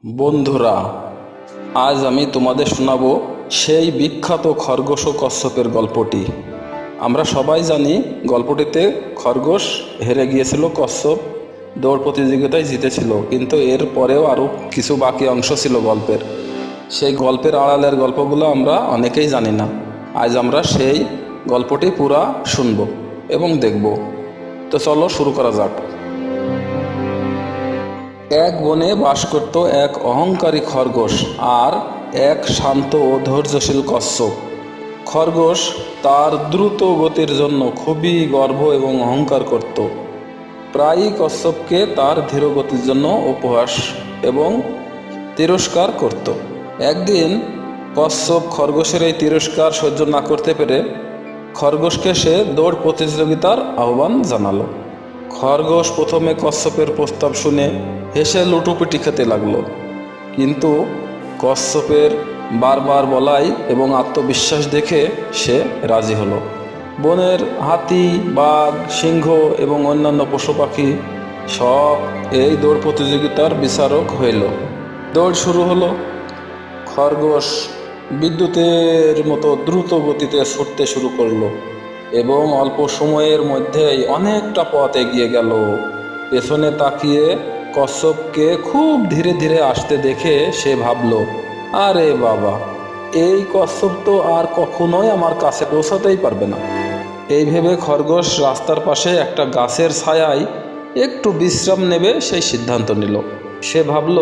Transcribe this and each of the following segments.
বন্ধুরা, আজ আমি তোমাদের শোনাবো সেই বিখ্যাত খরগোশ ও কচ্ছপের গল্পটি। আমরা সবাই জানি গল্পটিতে খরগোশ হেরে গিয়েছিল, কচ্ছপ দৌড় প্রতিযোগিতায় জিতেছিল, কিন্তু এর পরেও আরও কিছু বাকি অংশ ছিল গল্পের। সেই গল্পের আড়ালের গল্পগুলো আমরা অনেকেই জানি না। আজ আমরা সেই গল্পটি পুরা শুনব এবং দেখব। তো চলো শুরু করা যাক। এক বনে বাস করত এক অহংকারী খরগোশ আর এক শান্ত ও ধৈর্যশীল কচ্ছপ। খরগোশ তার দ্রুত গতির জন্য খুবই গর্ব এবং অহংকার করত। প্রায়ই কচ্ছপকে তার ধীর গতির জন্য উপহাস এবং তিরস্কার করত। একদিন কচ্ছপ খরগোশের এই তিরস্কার সহ্য না করতে পেরে খরগোশকে সে দৌড় প্রতিযোগিতার আহ্বান জানালো। খরগোশ প্রথমে কচ্ছপের প্রস্তাব শুনে হেসে লুটোপুটি খেতে লাগলো, কিন্তু কচ্ছপের বারবার বলাই এবং আত্মবিশ্বাস দেখে সে রাজি হলো। বনের হাতি, বাঘ, সিংহ এবং অন্যান্য পশু পাখি সব এই দৌড় প্রতিযোগিতার বিচারক হইল। দৌড় শুরু হলো। খরগোশ বিদ্যুতের মতো দ্রুত গতিতে ছুটতে শুরু করলো এবং অল্প সময়ের মধ্যেই অনেকটা পথ এগিয়ে গেল। পেছনে তাকিয়ে কচ্ছপকে খুব ধীরে ধীরে আসতে দেখে সে ভাবল, আরে বাবা, এই কচ্ছপ তো আর কখনোই আমার কাছে পৌঁছাতেই পারবে না। এই ভেবে খরগোশ রাস্তার পাশে একটা গাছের ছায়ায় একটু বিশ্রাম নেবে সেই সিদ্ধান্ত নিল। সে ভাবল,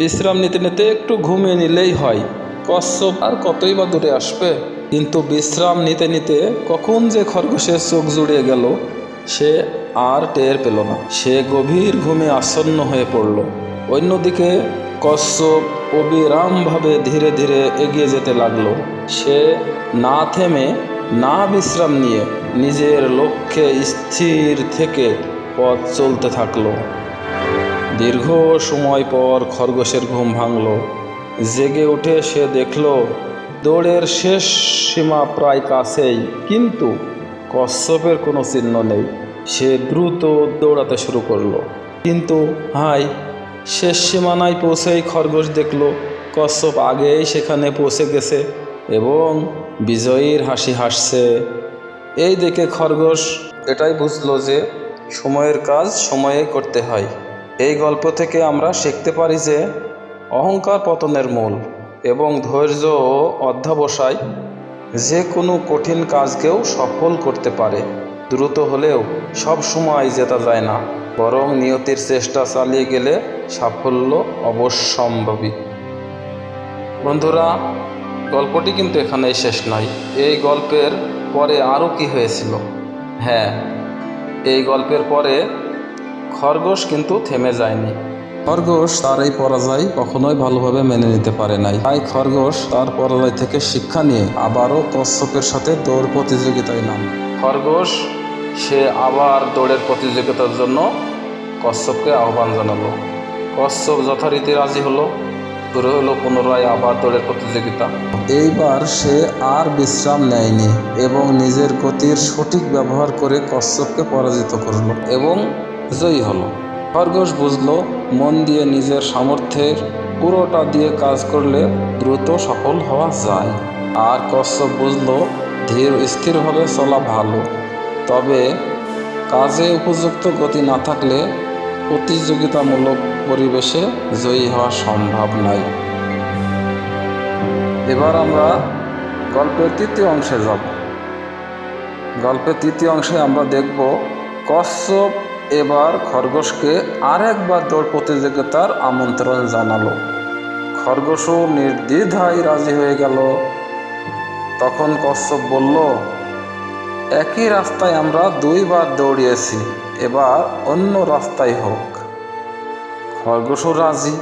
বিশ্রাম নিতে নিতে একটু ঘুমিয়ে নিলেই হয়, কচ্ছপ আর কতই বা দূরে আসবে। কিন্তু বিশ্রাম নিতে নিতে কখন যে খরগোশের চোখ জুড়িয়ে গেল সে আর টের পেল না। সে গভীর ঘুমে আচ্ছন্ন হয়ে পড়ল। অন্যদিকে কচ্ছপ অবিরামভাবে ধীরে ধীরে এগিয়ে যেতে লাগলো। সে না থেমে, না বিশ্রাম নিয়ে নিজের লক্ষ্যে স্থির থেকে পথ চলতে থাকলো। দীর্ঘ সময় পর খরগোশের ঘুম ভাঙল। জেগে উঠে সে দেখল দৌড়ের শেষ সীমা প্রায় কাছেই, কিন্তু কচ্ছপের কোনো চিহ্ন নেই। সে দ্রুত দৌড়াতে শুরু করলো, কিন্তু হায়, শেষ সীমানায় পৌঁছেই খরগোশ দেখল কচ্ছপ আগেই সেখানে পৌঁছে গেছে এবং বিজয়ীর হাসি হাসছে। এই দেখে খরগোশ এটাই বুঝলো যে সময়ের কাজ সময়ে করতে হয়। এই গল্প থেকে আমরা শিখতে পারি যে অহংকার পতনের মূল এবং ধৈর্য ও অধ্যবসায় যে কোনো কঠিন কাজকেও সফল করতে পারে। দ্রুত হলেও সব সময় জেতা যায় না, বরং নিয়তির চেষ্টা চালিয়ে গেলে সাফল্য অবশ্যম্ভাবী। বন্ধুরা, গল্পটি কিন্তু এখানেই শেষ নয়। এই গল্পের পরে আরও কি হয়েছিল? হ্যাঁ, এই গল্পের পরে খরগোশ কিন্তু থেমে যায়নি। খরগোশ তার এই পরাজয় কখনোই ভালোভাবে মেনে নিতে পারে নাই। তাই খরগোশ তার পরাজয় থেকে শিক্ষা নিয়ে আবারও কচ্ছপের সাথে দৌড় প্রতিযোগিতায় নামে। খরগোশ সে আবার দৌড়ের প্রতিযোগিতার জন্য কচ্ছপকে আহ্বান জানালো। কচ্ছপ যথারীতি রাজি হলো। শুরু হলো পুনরায় আবার দৌড়ের প্রতিযোগিতা। এইবার সে আর বিশ্রাম নেয়নি এবং নিজের গতির সঠিক ব্যবহার করে কচ্ছপকে পরাজিত করলো এবং জয়ী হলো। খরগোশ বুঝলো, মন দিয়ে নিজের সামর্থ্যের পুরোটা দিয়ে কাজ করলে দ্রুত সফল হওয়া যায়। আর কচ্ছপ বুঝলো, ধীর স্থিরভাবে চলা ভালো, তবে কাজে উপযুক্ত গতি না থাকলে প্রতিযোগিতামূলক পরিবেশে জয়ী হওয়া সম্ভব নয়। এবার আমরা গল্পের তৃতীয় অংশে যাব। গল্পের তৃতীয় অংশে আমরা দেখব কচ্ছপ এবার খরগোশকে আরেকবার দৌড় প্রতিযোগিতার আমন্ত্রণ জানালো। খরগোশও নির্দ্বিধায় রাজি হয়ে গেল। তখন কচ্ছপ বলল, একই রাস্তায় আমরা 2 বার দৌড়িয়েছি, এবার অন্য রাস্তায় হোক। খরগোশও রাজি।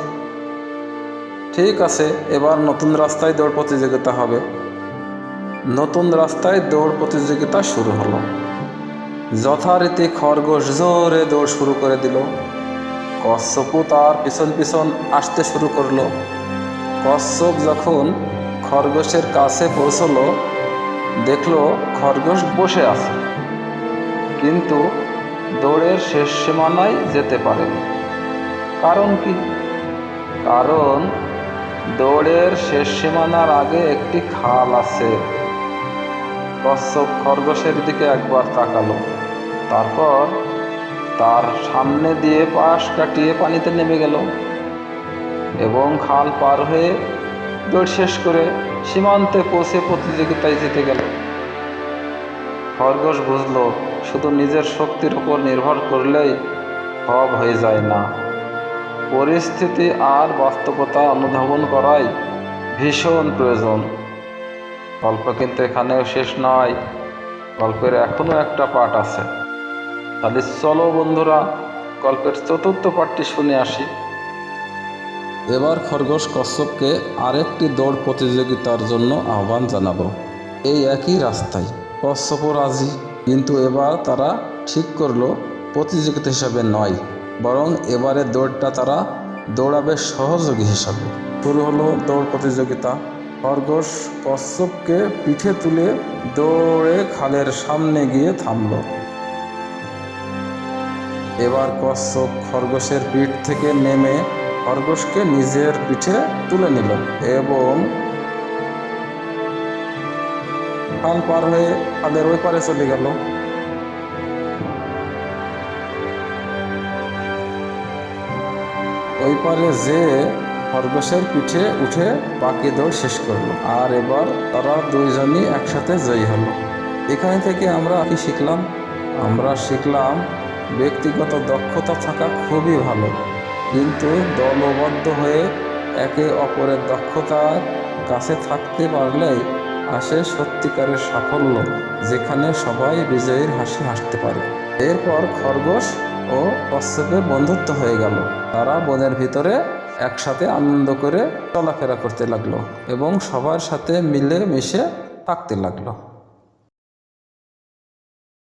ঠিক আছে, এবার নতুন রাস্তায় দৌড় প্রতিযোগিতা হবে। নতুন রাস্তায় দৌড় প্রতিযোগিতা শুরু হলো। যথারীতি খরগোশ জোরে দৌড় শুরু করে দিল। কচ্ছপও তার পিছন পিছন আসতে শুরু করলো। কচ্ছপ যখন খরগোশের কাছে পৌঁছলো, দেখলো খরগোশ বসে আছে, কিন্তু দৌড়ের শেষ সীমানায় যেতে পারেনি। কারণ কি? কারণ দৌড়ের শেষ সীমানার আগে একটি খাল আছে। কচ্ছপ খরগোশের দিকে একবার তাকালো, তারপর তার সামনে দিয়ে পাশ কাটিয়ে পানিতে নেমে গেল এবং খাল পার হয়ে দৌড় শেষ করে সীমান্তে পৌঁছে প্রতিযোগিতায় জিতে গেল। খরগোশ বুঝল, শুধু নিজের শক্তির উপর নির্ভর করলেই সব হয়ে যায় না, পরিস্থিতি আর বাস্তবতা অনুধাবন করাই ভীষণ প্রয়োজন। গল্প কিন্তু এখানেও শেষ নয়, গল্পের এখনো একটা পার্ট আছে। তাহলে চলো বন্ধুরা, গল্পের চতুর্থ পার্টটি শুনে আসি। এবার খরগোশ কচ্ছপকে আরেকটি দৌড় প্রতিযোগিতার জন্য আহ্বান জানাবো, এই একই রাস্তায়। কচ্ছপও রাজি, কিন্তু এবার তারা ঠিক করলো প্রতিযোগিতা হিসাবে নয়, বরং এবারে দৌড়টা তারা দৌড়াবে সহযোগী হিসাবে। শুরু হলো দৌড় প্রতিযোগিতা। খরগোশ কচ্ছপকে পিঠে তুলে দৌড়ে খালের সামনে গিয়ে থামল। এবার কচ্ছপ খরগোশের পিঠ থেকে নেমে খরগোশকে নিজের পিঠে তুলে নিল এবং খাল পার হয়ে খালের ওই পারে চলে গেল। ওই পারে যে খরগোশের পিঠে উঠে বাকি দৌড় শেষ করলো, আর এবার তারা দুইজনই একসাথে জয়ী হলো। এখান থেকে আমরা কি শিখলাম? আমরা শিখলাম ব্যক্তিগত দক্ষতা থাকা খুবই ভালো, কিন্তু দলবদ্ধ হয়ে একে অপরের দক্ষতার কাছে থাকতে পারলেই আসে সত্যিকারের সাফল্য, যেখানে সবাই বিজয়ীর হাসি হাসতে পারে। এরপর খরগোশ ও কচ্ছপের বন্ধুত্ব হয়ে গেল। তারা বনের ভিতরে একসাথে আনন্দ করে চলাফেরা করতে লাগলো এবং সবার সাথে মিলে মিশে থাকতে লাগলো।